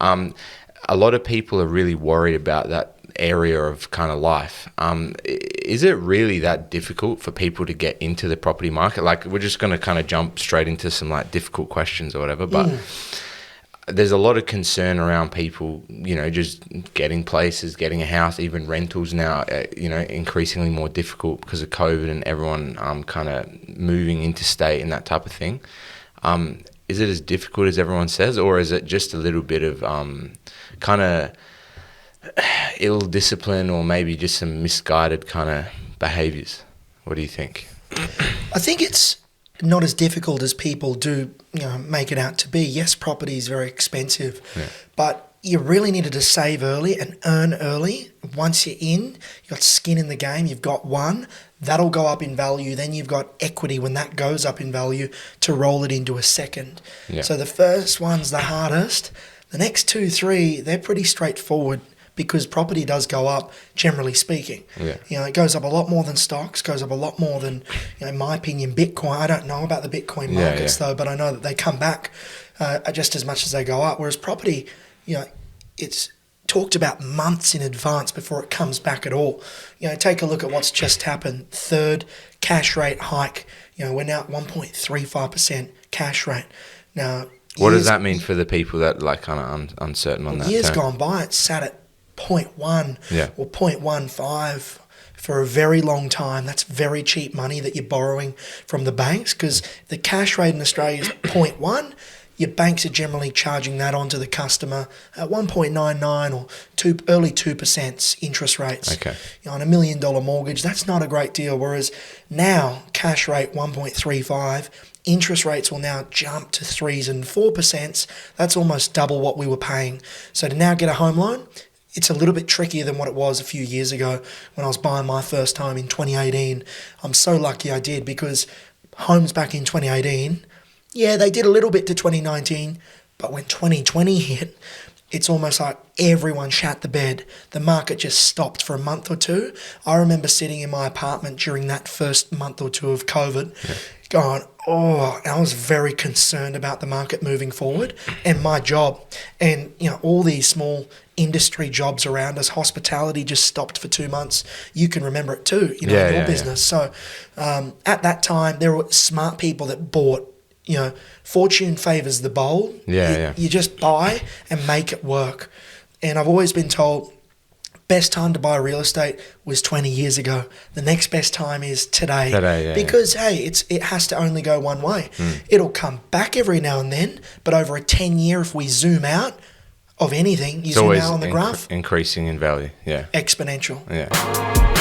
A lot of people are really worried about that area of kind of life. Is it really that difficult for people to get into the property market? Like, we're just going to kind of jump straight into some like difficult questions or whatever, but there's a lot of concern around people, just getting places, getting a house, even rentals now, increasingly more difficult because of COVID and everyone kind of moving interstate and that type of thing. Is it as difficult as everyone says, or is it just a little bit of kind of ill discipline or maybe just some misguided kind of behaviours? What do you think? I think it's not as difficult as people do make it out to be. Yes, property is very expensive, but you really needed to save early and earn early. Once you're in, you've got skin in the game, you've got one, that'll go up in value. Then you've got equity when that goes up in value to roll it into a second. Yeah. So the first one's the hardest. The next 2, 3, they're pretty straightforward because property does go up, generally speaking. Yeah. It goes up a lot more than stocks, goes up a lot more than, in my opinion, Bitcoin. I don't know about the Bitcoin markets though, but I know that they come back just as much as they go up. Whereas property, it's talked about months in advance before it comes back at all. Take a look at what's just happened. Third cash rate hike. We're now at 1.35% cash rate. Now, what does that mean for the people that like kind of uncertain on that? Years gone by, it sat at 0.1 or 0.15 for a very long time. That's very cheap money that you're borrowing from the banks, because the cash rate in Australia is 0.1. Your banks are generally charging that onto the customer at 1.99 or early 2% interest rates. Okay. On $1 million mortgage, that's not a great deal. Whereas now, cash rate 1.35, interest rates will now jump to 3s and 4%. That's almost double what we were paying. So to now get a home loan, it's a little bit trickier than what it was a few years ago when I was buying my first home in 2018. I'm so lucky I did, because homes back in 2018, they did a little bit to 2019, but when 2020 hit, it's almost like everyone shat the bed. The market just stopped for a month or two. I remember sitting in my apartment during that first month or two of COVID, going, and I was very concerned about the market moving forward and my job. And, all these small industry jobs around us, hospitality just stopped for 2 months. You can remember it too, in your business. So at that time, there were smart people that bought. Fortune favours the bold. You just buy and make it work. And I've always been told best time to buy real estate was 20 years ago. The next best time is today. Because, hey, it has to only go one way. It'll come back every now and then, but over a 10-year, if we zoom out of anything, you zoom out on the graph. Increasing in value, exponential. Yeah.